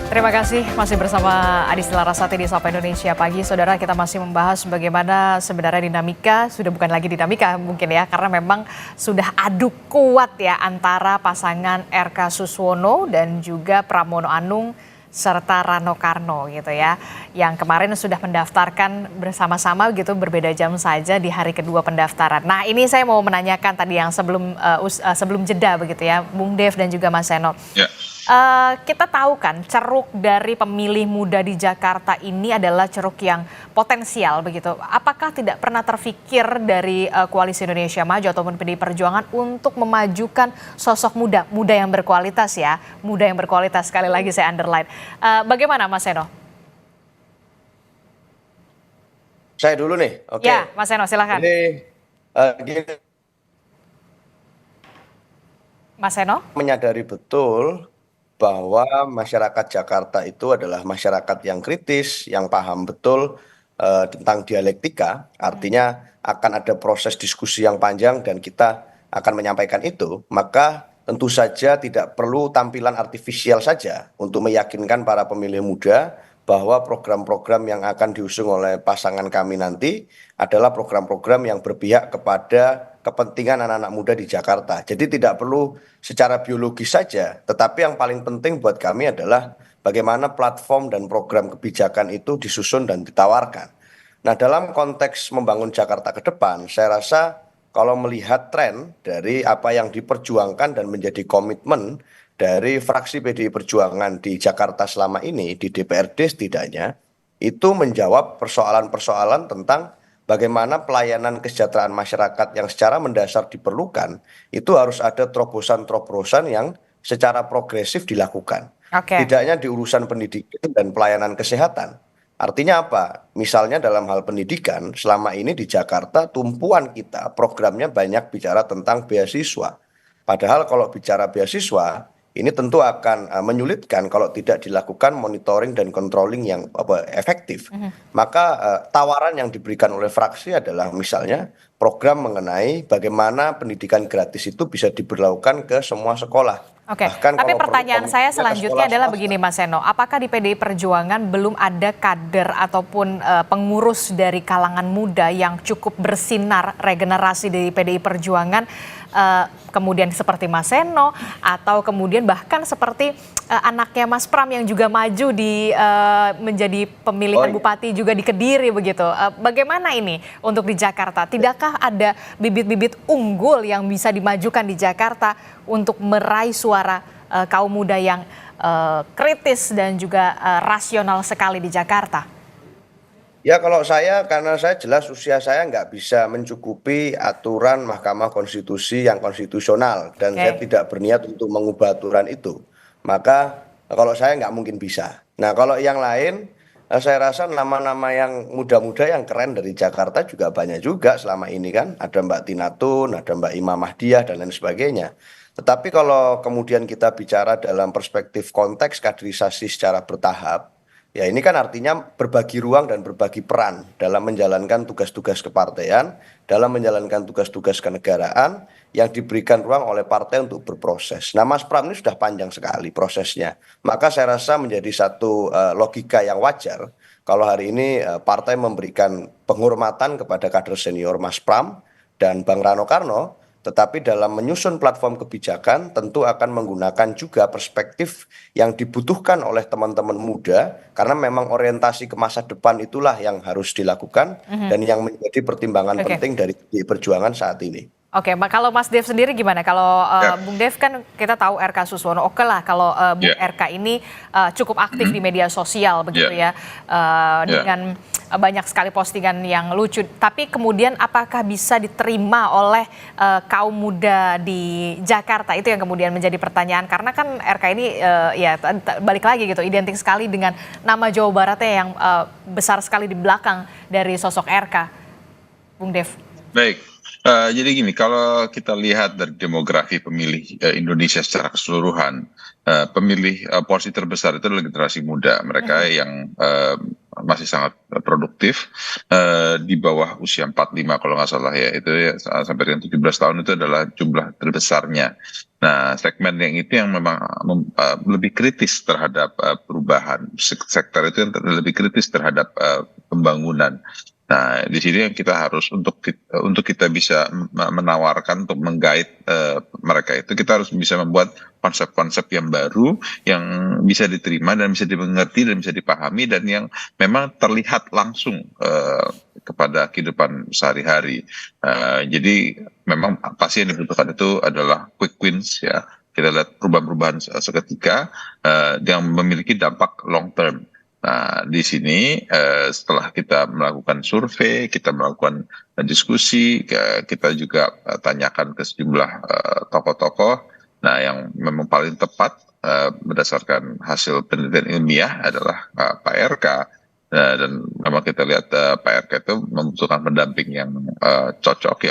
Terima kasih masih bersama Adistila Rasati di Sapa Indonesia Pagi. Saudara, kita masih membahas bagaimana sebenarnya dinamika, sudah bukan lagi dinamika mungkin ya, karena memang sudah adu kuat ya antara pasangan RK Suswono dan juga Pramono Anung serta Rano Karno gitu ya, yang kemarin sudah mendaftarkan bersama-sama gitu, berbeda jam saja di hari kedua pendaftaran. Nah, ini saya mau menanyakan tadi yang sebelum jeda begitu ya, Bung Dev dan juga Mas Seno. Ya. Kita tahu kan ceruk dari pemilih muda di Jakarta ini adalah ceruk yang potensial begitu. Apakah tidak pernah terfikir dari Koalisi Indonesia Maju ataupun PDI Perjuangan untuk memajukan sosok muda yang berkualitas ya, muda yang berkualitas, sekali lagi saya underline. Bagaimana Mas Seno? Saya dulu nih, oke. Ya, Mas Seno silakan. Gini, Mas Seno? menyadari betul bahwa masyarakat Jakarta itu adalah masyarakat yang kritis, yang paham betul tentang dialektika. Artinya akan ada proses diskusi yang panjang dan kita akan menyampaikan itu. Maka tentu saja tidak perlu tampilan artifisial saja untuk meyakinkan para pemilih muda bahwa program-program yang akan diusung oleh pasangan kami nanti adalah program-program yang berpihak kepada kepentingan anak-anak muda di Jakarta. Jadi tidak perlu secara biologis saja, tetapi yang paling penting buat kami adalah bagaimana platform dan program kebijakan itu disusun dan ditawarkan. Nah, dalam konteks membangun Jakarta ke depan, saya rasa kalau melihat tren dari apa yang diperjuangkan dan menjadi komitmen dari fraksi PDI Perjuangan di Jakarta selama ini, di DPRD setidaknya, itu menjawab persoalan-persoalan tentang bagaimana pelayanan kesejahteraan masyarakat yang secara mendasar diperlukan, itu harus ada terobosan-terobosan yang secara progresif dilakukan. Oke. Tidak hanya di urusan pendidikan dan pelayanan kesehatan. Artinya apa? Misalnya dalam hal pendidikan, selama ini di Jakarta tumpuan kita programnya banyak bicara tentang beasiswa. Padahal kalau bicara beasiswa, ini tentu akan menyulitkan kalau tidak dilakukan monitoring dan controlling yang efektif. Maka tawaran yang diberikan oleh fraksi adalah misalnya program mengenai bagaimana pendidikan gratis itu bisa diberlakukan ke semua sekolah. Oke, Bahkan tapi kalau perlu pertanyaan saya komitmennya ke selanjutnya sekolah adalah swasta. begini Mas Seno, apakah di PDI Perjuangan belum ada kader ataupun pengurus dari kalangan muda yang cukup bersinar regenerasi dari PDI Perjuangan, kemudian seperti Mas Seno atau kemudian bahkan seperti anaknya Mas Pram yang juga maju di menjadi pemilihan bupati juga di Kediri begitu. Bagaimana ini untuk di Jakarta? Tidakkah ada bibit-bibit unggul yang bisa dimajukan di Jakarta untuk meraih suara kaum muda yang kritis dan juga rasional sekali di Jakarta? Ya kalau saya, karena saya jelas usia saya nggak bisa mencukupi aturan Mahkamah Konstitusi yang konstitusional. Dan saya tidak berniat untuk mengubah aturan itu. Maka kalau saya nggak mungkin bisa. Nah kalau yang lain, saya rasa nama-nama yang muda-muda yang keren dari Jakarta juga banyak juga selama ini kan. Ada Mbak Tina Tun, ada Mbak Imam Mahdiah, dan lain sebagainya. Tetapi kalau kemudian kita bicara dalam perspektif konteks kaderisasi secara bertahap, ya ini kan artinya berbagi ruang dan berbagi peran dalam menjalankan tugas-tugas kepartean, dalam menjalankan tugas-tugas kenegaraan yang diberikan ruang oleh partai untuk berproses. Nah Mas Pram ini sudah panjang sekali prosesnya. Maka saya rasa menjadi satu logika yang wajar kalau hari ini partai memberikan penghormatan kepada kader senior Mas Pram dan Bang Rano Karno. Tetapi dalam menyusun platform kebijakan tentu akan menggunakan juga perspektif yang dibutuhkan oleh teman-teman muda karena memang orientasi ke masa depan itulah yang harus dilakukan dan yang menjadi pertimbangan penting dari perjuangan saat ini. Oke, kalau Mas Dev sendiri gimana? Kalau Bung Dev kan kita tahu RK Suswono, oke lah kalau Bung RK ini cukup aktif di media sosial begitu ya, dengan banyak sekali postingan yang lucu. Tapi kemudian apakah bisa diterima oleh kaum muda di Jakarta? Itu yang kemudian menjadi pertanyaan. Karena kan RK ini ya balik lagi gitu, identik sekali dengan nama Jawa Baratnya yang besar sekali di belakang dari sosok RK. Bung Dev. Baik. Jadi gini, kalau kita lihat dari demografi pemilih Indonesia secara keseluruhan, pemilih porsi terbesar itu adalah generasi muda, mereka yang masih sangat produktif. Di bawah usia 45 kalau nggak salah ya, itu ya sampai dengan 17 tahun itu adalah jumlah terbesarnya. Nah, segmen yang itu yang memang lebih kritis terhadap perubahan. Sektor itu yang lebih kritis terhadap pembangunan. Nah, di sini yang kita harus untuk kita bisa menawarkan untuk menggait mereka itu, kita harus bisa membuat konsep-konsep yang baru yang bisa diterima dan bisa dimengerti dan bisa dipahami dan yang memang terlihat langsung kepada kehidupan sehari-hari. Jadi memang pasti yang dibutuhkan itu adalah quick wins ya. Kita lihat perubahan-perubahan seketika yang memiliki dampak long term. Nah, di sini setelah kita melakukan survei, kita melakukan diskusi, kita juga tanyakan ke sejumlah tokoh-tokoh. Nah, yang memang paling tepat berdasarkan hasil penelitian ilmiah adalah Pak RK. Dan memang kita lihat Pak RK itu membutuhkan pendamping yang cocok,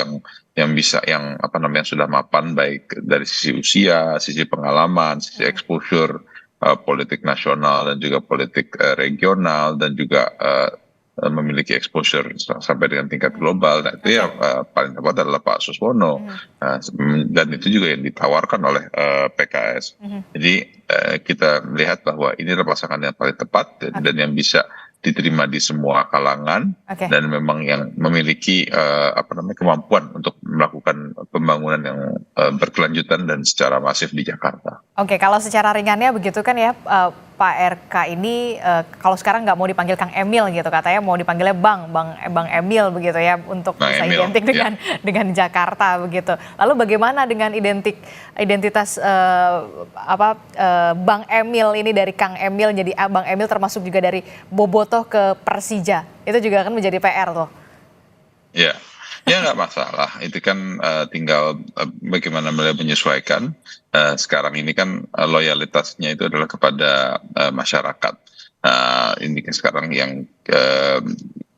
yang bisa, yang sudah mapan baik dari sisi usia, sisi pengalaman, sisi exposure politik nasional dan juga politik regional dan juga memiliki exposure sampai dengan tingkat global. Nah, itu yang paling tepat adalah Pak Suswono. Dan itu juga yang ditawarkan oleh PKS. Jadi kita melihat bahwa ini adalah pasangan yang paling tepat dan yang bisa diterima di semua kalangan dan memang yang memiliki kemampuan untuk melakukan pembangunan yang berkelanjutan dan secara masif di Jakarta. Oke, kalau secara ringannya begitu kan ya, Pak RK ini kalau sekarang nggak mau dipanggil Kang Emil gitu, katanya mau dipanggilnya Bang Emil begitu ya, untuk bisa identik dengan Jakarta begitu. Lalu bagaimana dengan identitas Bang Emil ini, dari Kang Emil jadi Bang Emil, termasuk juga dari Bobotoh ke Persija, itu juga akan menjadi PR tuh. Ya nggak masalah, itu kan tinggal bagaimana beliau menyesuaikan. Sekarang ini kan loyalitasnya itu adalah kepada masyarakat. Ini kan sekarang yang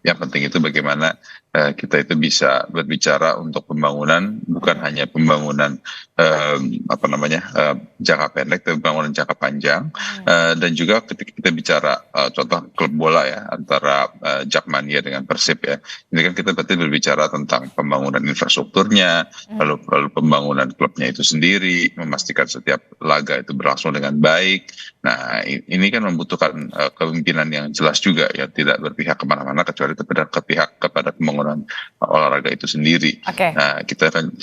penting itu bagaimana kita itu bisa berbicara untuk pembangunan, bukan hanya pembangunan jangka pendek, tapi pembangunan jangka panjang. Dan juga ketika kita bicara contoh klub bola ya, antara Jakmania dengan Persib ya, ini kan kita berarti berbicara tentang pembangunan infrastrukturnya, lalu pembangunan klubnya itu sendiri, memastikan setiap laga itu berlangsung dengan baik. Nah, ini kan membutuhkan kepemimpinan yang jelas juga ya, tidak berpihak kemana-mana kecuali kepada pembangunan olahraga itu sendiri. Nah, kita kan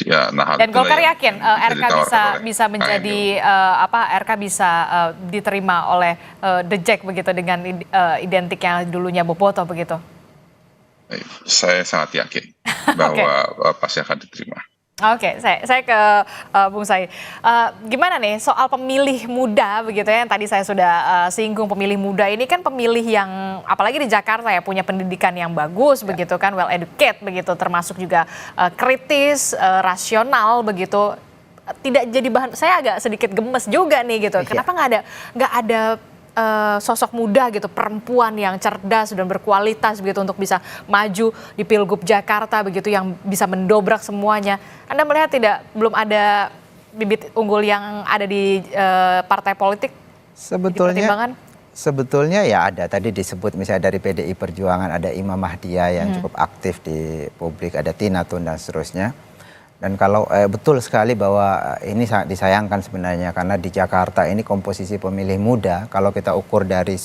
dan Golkar yakin RK bisa menjadi RK bisa diterima oleh The Jack begitu, dengan identik yang dulunya Bobotoh begitu. Saya sangat yakin bahwa pasti akan diterima. Oke, saya ke Bung Sai. Gimana nih soal pemilih muda begitu ya, yang tadi saya sudah singgung. Pemilih muda ini kan pemilih yang apalagi di Jakarta ya, punya pendidikan yang bagus begitu kan, well educated begitu, termasuk juga kritis, rasional begitu. Tidak jadi bahan, saya agak sedikit gemes juga nih gitu. Kenapa nggak ada sosok muda gitu, perempuan yang cerdas dan berkualitas begitu untuk bisa maju di Pilgub Jakarta begitu, yang bisa mendobrak semuanya. Anda melihat belum ada bibit unggul yang ada di partai politik? Sebetulnya ya ada, tadi disebut misalnya dari PDI Perjuangan ada Imam Mahdia yang cukup aktif di publik, ada Tina Tun dan seterusnya. Dan kalau betul sekali bahwa ini sangat disayangkan sebenarnya, karena di Jakarta ini komposisi pemilih muda kalau kita ukur dari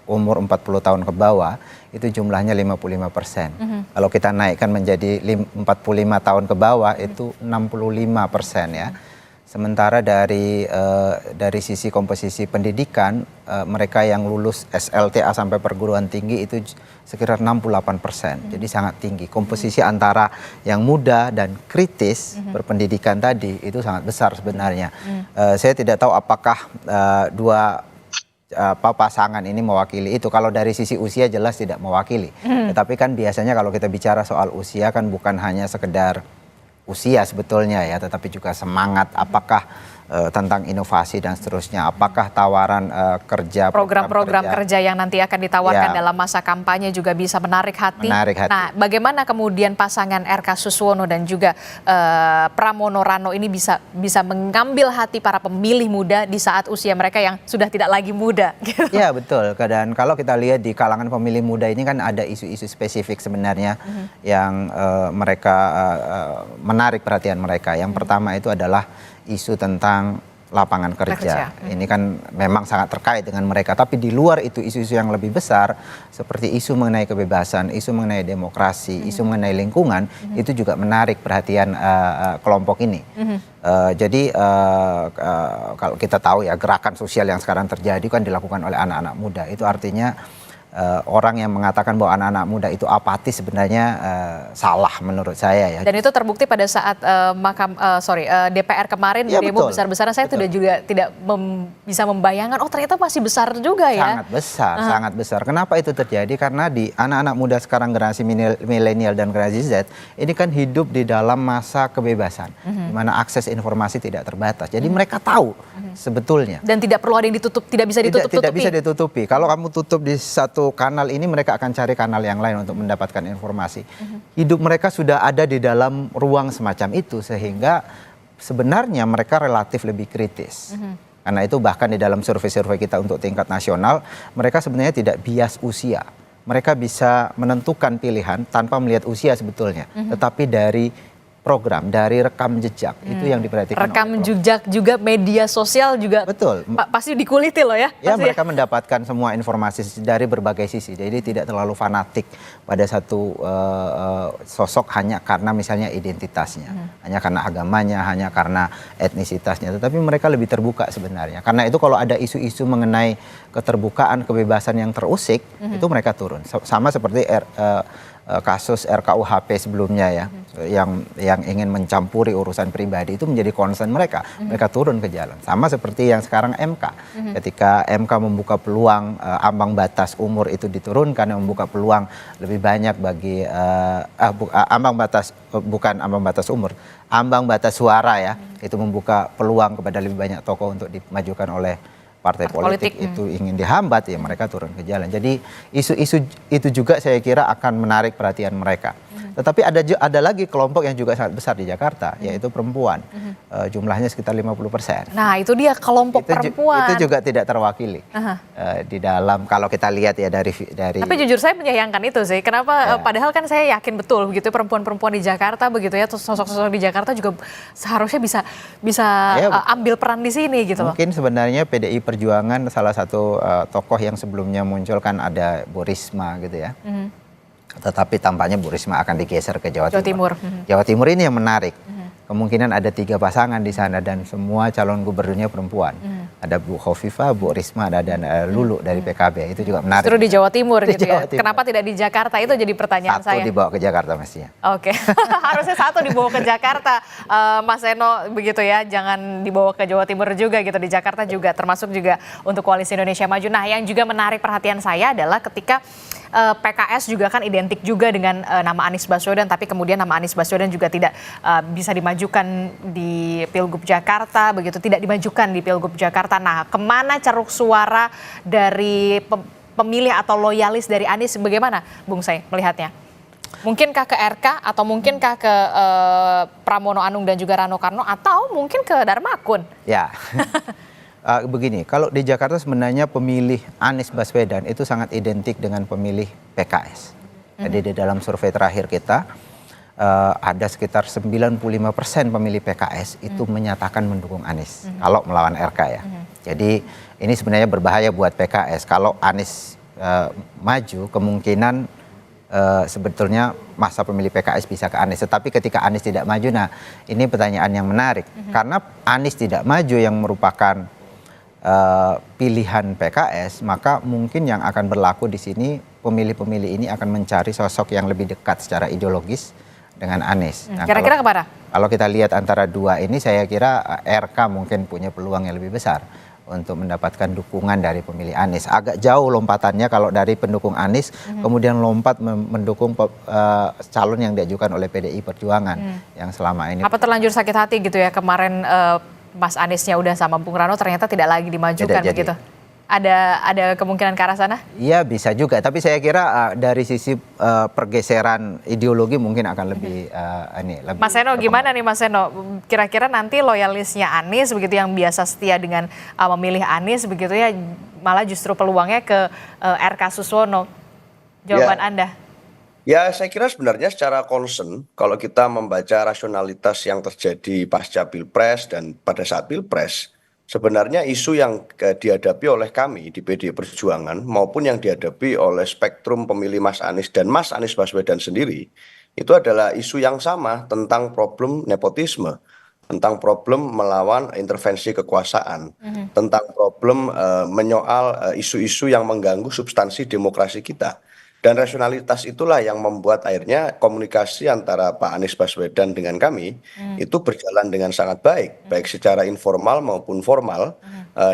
umur 40 tahun ke bawah itu jumlahnya 55%. Kalau kita naikkan menjadi 45 tahun ke bawah itu 65% ya. Sementara dari sisi komposisi pendidikan, mereka yang lulus SLTA sampai perguruan tinggi itu sekitar 68%. Jadi sangat tinggi. Komposisi antara yang muda dan kritis berpendidikan tadi itu sangat besar sebenarnya. Saya tidak tahu apakah dua pasangan ini mewakili itu. Kalau dari sisi usia jelas tidak mewakili. Tetapi kan biasanya kalau kita bicara soal usia kan bukan hanya sekedar usia sebetulnya ya, tetapi juga semangat. Apakah tentang inovasi dan seterusnya. Apakah tawaran kerja, program-program kerja yang nanti akan ditawarkan Ya. dalam masa kampanye juga bisa menarik hati. Nah, bagaimana kemudian pasangan RK Suswono dan juga Pramono Rano ini bisa mengambil hati para pemilih muda di saat usia mereka yang sudah tidak lagi muda? Gitu. Ya betul. Dan kalau kita lihat di kalangan pemilih muda ini kan ada isu-isu spesifik sebenarnya yang mereka menarik perhatian mereka. Yang pertama itu adalah isu tentang lapangan kerja. Ini kan memang sangat terkait dengan mereka. Tapi di luar itu isu-isu yang lebih besar seperti isu mengenai kebebasan, isu mengenai demokrasi, isu mengenai lingkungan itu juga menarik perhatian kelompok ini. Jadi kalau kita tahu ya gerakan sosial yang sekarang terjadi kan dilakukan oleh anak-anak muda. Itu artinya orang yang mengatakan bahwa anak-anak muda itu apatis sebenarnya salah menurut saya ya. Dan itu terbukti pada saat DPR kemarin Ya, demo besar-besaran. Saya juga tidak bisa membayangkan, oh ternyata masih besar juga ya. Sangat besar, sangat besar. Kenapa itu terjadi? Karena di anak-anak muda sekarang generasi milenial dan generasi Z ini kan hidup di dalam masa kebebasan, di mana akses informasi tidak terbatas. Jadi mereka tahu sebetulnya. Dan tidak perlu ada yang ditutup, tidak bisa ditutup-tutupi. Tidak bisa ditutupi. Kalau kamu tutup di satu kanal ini, mereka akan cari kanal yang lain untuk mendapatkan informasi. Hidup mereka sudah ada di dalam ruang semacam itu, sehingga sebenarnya mereka relatif lebih kritis. Karena itu bahkan di dalam survei-survei kita untuk tingkat nasional, mereka sebenarnya tidak bias usia. Mereka bisa menentukan pilihan tanpa melihat usia sebetulnya. Tetapi dari program, dari rekam jejak, itu yang diperhatikan. Rekam jejak juga, media sosial juga. Betul. Pasti dikuliti loh ya. Ya, mereka mendapatkan semua informasi dari berbagai sisi. Jadi tidak terlalu fanatik pada satu sosok hanya karena misalnya identitasnya, hanya karena agamanya, hanya karena etnisitasnya. Tetapi mereka lebih terbuka sebenarnya. Karena itu kalau ada isu-isu mengenai keterbukaan, kebebasan yang terusik, itu mereka turun. Sama seperti kasus RKUHP sebelumnya ya, yang ingin mencampuri urusan pribadi itu menjadi concern mereka. Mereka turun ke jalan. Sama seperti yang sekarang MK. Ketika MK membuka peluang ambang batas umur itu diturunkan, yang membuka peluang lebih banyak bagi bukan ambang batas umur, ambang batas suara ya, itu membuka peluang kepada lebih banyak tokoh untuk dimajukan oleh partai politik itu ingin dihambat, ya mereka turun ke jalan. Jadi isu-isu itu juga saya kira akan menarik perhatian mereka. Tetapi ada lagi kelompok yang juga sangat besar di Jakarta, yaitu perempuan. Jumlahnya sekitar 50%. Nah itu dia kelompok perempuan. Itu juga tidak terwakili di dalam, kalau kita lihat ya dari. Tapi jujur saya menyayangkan itu sih. Kenapa? Padahal kan saya yakin betul begitu perempuan-perempuan di Jakarta begitu ya, sosok-sosok di Jakarta juga seharusnya bisa ambil peran di sini gitu loh. Mungkin sebenarnya PDI Perjuangan salah satu tokoh yang sebelumnya muncul kan ada Bu Risma gitu ya. Tetapi tampaknya Bu Risma akan digeser ke Jawa Timur. Jawa Timur ini yang menarik. Kemungkinan ada 3 pasangan di sana dan semua calon gubernurnya perempuan. Ada Bu Khofifah, Bu Risma, dan Lulu dari PKB. Itu juga menarik. Justru di Jawa Timur di gitu Jawa ya. Timur. Kenapa tidak di Jakarta? Itu jadi pertanyaan saya. Satu dibawa ke Jakarta mestinya. Oke, harusnya satu dibawa ke Jakarta, Mas Eno begitu ya. Jangan dibawa ke Jawa Timur juga gitu, di Jakarta juga termasuk juga untuk Koalisi Indonesia Maju. Nah, yang juga menarik perhatian saya adalah ketika PKS juga kan identik juga dengan nama Anies Baswedan, tapi kemudian nama Anies Baswedan juga tidak bisa dimajukan di Pilgub Jakarta, begitu tidak dimajukan di Pilgub Jakarta. Nah, kemana ceruk suara dari pemilih atau loyalis dari Anies, bagaimana Bung Say melihatnya? Mungkinkah ke RK atau mungkinkah ke Pramono Anung dan juga Rano Karno atau mungkin ke Darmakun? Ya. Begini, kalau di Jakarta sebenarnya pemilih Anies Baswedan itu sangat identik dengan pemilih PKS. Jadi di dalam survei terakhir kita ada sekitar 95% pemilih PKS itu menyatakan mendukung Anies kalau melawan RK ya. Jadi ini sebenarnya berbahaya buat PKS. Kalau Anies maju, kemungkinan sebetulnya masa pemilih PKS bisa ke Anies. Tetapi ketika Anies tidak maju, nah ini pertanyaan yang menarik. Karena Anies tidak maju yang merupakan pilihan PKS, maka mungkin yang akan berlaku di sini pemilih-pemilih ini akan mencari sosok yang lebih dekat secara ideologis dengan Anies. Nah, kira-kira kemana? Kalau kita lihat antara dua ini, saya kira RK mungkin punya peluang yang lebih besar untuk mendapatkan dukungan dari pemilih Anies. Agak jauh lompatannya kalau dari pendukung Anies, kemudian lompat mendukung calon yang diajukan oleh PDI Perjuangan yang selama ini. Apa terlanjur sakit hati gitu ya kemarin Mas Aniesnya udah sama Bung Rano ternyata tidak lagi dimajukan Tidak jadi. begitu. Ada kemungkinan ke arah sana? Iya bisa juga, tapi saya kira dari sisi pergeseran ideologi mungkin akan lebih lebih Mas Seno berkembang. gimana nih Mas Seno? Kira-kira nanti loyalisnya Anies begitu yang biasa setia dengan memilih Anies begitu ya, malah justru peluangnya ke RK Suswono. Jawaban Anda? Ya, saya kira sebenarnya secara concern, kalau kita membaca rasionalitas yang terjadi pasca Pilpres dan pada saat Pilpres, sebenarnya isu yang dihadapi oleh kami di PDI Perjuangan maupun yang dihadapi oleh spektrum pemilih Mas Anies dan Mas Anies Baswedan sendiri, itu adalah isu yang sama tentang problem nepotisme, tentang problem melawan intervensi kekuasaan, tentang problem menyoal isu-isu yang mengganggu substansi demokrasi kita. Dan rasionalitas itulah yang membuat akhirnya komunikasi antara Pak Anies Baswedan dengan kami itu berjalan dengan sangat baik, baik secara informal maupun formal,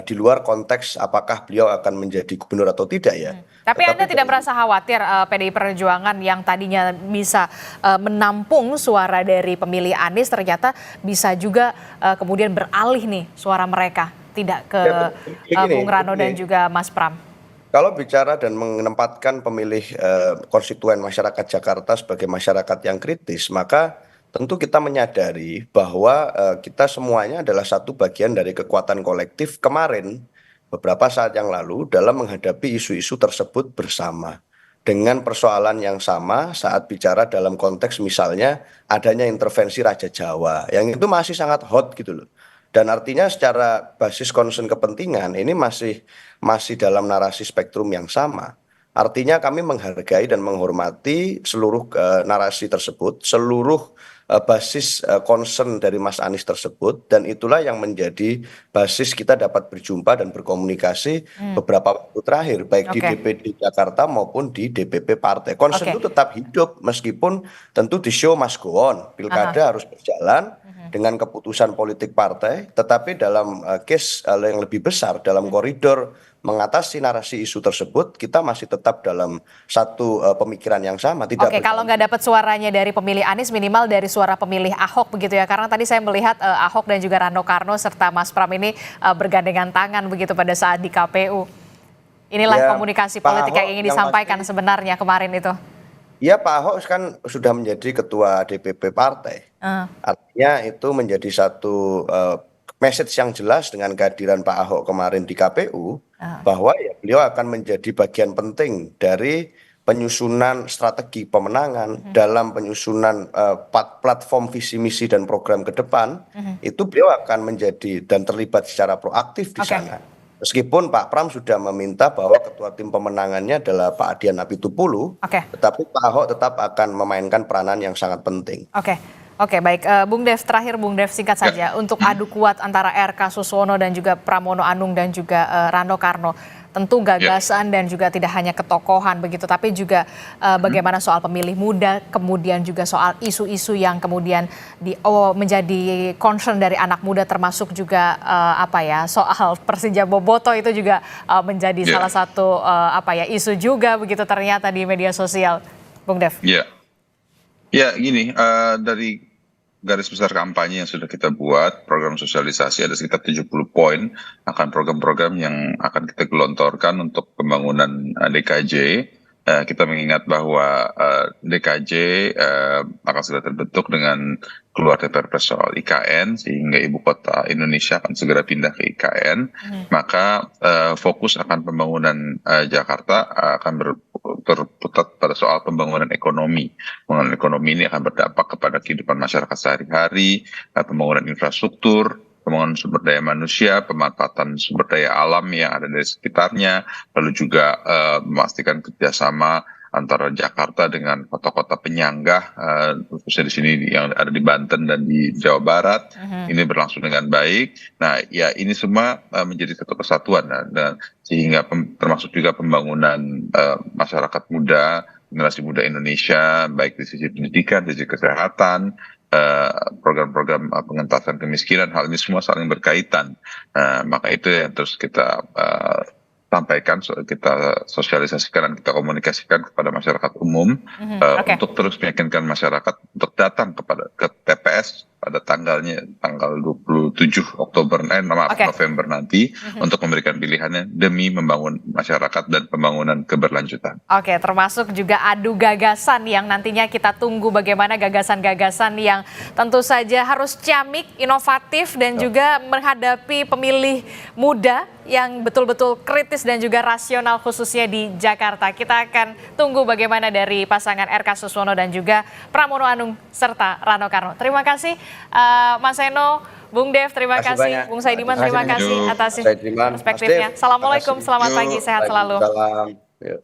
di luar konteks apakah beliau akan menjadi gubernur atau tidak ya. Tapi Anda tidak merasa khawatir PDI Perjuangan yang tadinya bisa menampung suara dari pemilih Anies ternyata bisa juga kemudian beralih nih suara mereka tidak ke Bung Rano dan juga Mas Pram? Kalau bicara dan menempatkan pemilih konstituen masyarakat Jakarta sebagai masyarakat yang kritis, maka tentu kita menyadari bahwa kita semuanya adalah satu bagian dari kekuatan kolektif kemarin, beberapa saat yang lalu dalam menghadapi isu-isu tersebut bersama. Dengan persoalan yang sama saat bicara dalam konteks misalnya adanya intervensi Raja Jawa, yang itu masih sangat hot gitu loh. Dan artinya secara basis concern kepentingan ini masih dalam narasi spektrum yang sama. Artinya kami menghargai dan menghormati seluruh narasi tersebut, seluruh basis concern dari Mas Anies tersebut, dan itulah yang menjadi basis kita dapat berjumpa dan berkomunikasi beberapa waktu terakhir, baik di DPD Jakarta maupun di DPP partai. Concern itu tetap hidup meskipun tentu di show must go on, pilkada harus berjalan dengan keputusan politik partai, tetapi dalam case yang lebih besar, dalam koridor mengatasi narasi isu tersebut, kita masih tetap dalam satu pemikiran yang sama. Oke, kalau nggak dapat suaranya dari pemilih Anies, minimal dari suara pemilih Ahok begitu ya. Karena tadi saya melihat Ahok dan juga Rano Karno serta Mas Pram ini bergandengan tangan begitu pada saat di KPU. Inilah komunikasi politik yang ingin disampaikan sebenarnya kemarin itu. Ya, Pak Ahok kan sudah menjadi ketua DPP partai. Artinya itu menjadi satu message yang jelas dengan kehadiran Pak Ahok kemarin di KPU, bahwa ya beliau akan menjadi bagian penting dari penyusunan strategi pemenangan, dalam penyusunan platform visi misi dan program ke depan, itu beliau akan menjadi dan terlibat secara proaktif di sana. Meskipun Pak Pram sudah meminta bahwa ketua tim pemenangannya adalah Pak Adian Apitupulu, tetapi Pak Ahok tetap akan memainkan peranan yang sangat penting. Oke, baik. Bung Dev, terakhir Bung Dev singkat saja. Untuk adu kuat antara RK Suswono dan juga Pramono Anung dan juga Rano Karno. Tentu gagasan dan juga tidak hanya ketokohan begitu, tapi juga bagaimana soal pemilih muda, kemudian juga soal isu-isu yang kemudian menjadi concern dari anak muda, termasuk juga soal Persija Boboto itu juga menjadi salah satu isu juga begitu ternyata di media sosial, Bung Dev. Ya, gini, dari garis besar kampanye yang sudah kita buat, program sosialisasi ada sekitar 70 poin akan program-program yang akan kita gelontorkan untuk pembangunan DKJ. Kita mengingat bahwa DKJ akan segera terbentuk dengan keluar Perpres soal IKN, sehingga ibu kota Indonesia akan segera pindah ke IKN. Maka fokus akan pembangunan Jakarta akan berputar pada soal pembangunan ekonomi. Pembangunan ekonomi ini akan berdampak kepada kehidupan masyarakat sehari-hari, pembangunan infrastruktur, pembangunan sumber daya manusia, pemanfaatan sumber daya alam yang ada di sekitarnya, lalu juga memastikan kerjasama antara Jakarta dengan kota-kota penyangga, khususnya di sini yang ada di Banten dan di Jawa Barat, ini berlangsung dengan baik. Nah, ya ini semua menjadi satu kesatuan, dan sehingga termasuk juga pembangunan masyarakat muda, generasi muda Indonesia, baik di sisi pendidikan, di sisi kesehatan, program-program pengentasan kemiskinan, hal ini semua saling berkaitan. Maka itu yang terus kita sampaikan, kita sosialisasikan dan kita komunikasikan kepada masyarakat umum untuk terus meyakinkan masyarakat untuk datang ke TPS pada tanggal 27 November nanti untuk memberikan pilihannya demi membangun masyarakat dan pembangunan keberlanjutan. Oke, termasuk juga adu gagasan yang nantinya kita tunggu bagaimana gagasan-gagasan yang tentu saja harus ciamik, inovatif dan juga menghadapi pemilih muda yang betul-betul kritis dan juga rasional khususnya di Jakarta. Kita akan tunggu bagaimana dari pasangan RK Suswono dan juga Pramono Anung serta Rano Karno. Terima kasih Mas Eno, Bung Dev, terima kasih. Bung Saidiman, terima kasih atas perspektifnya. Assalamualaikum, selamat pagi, sehat selalu. Salam.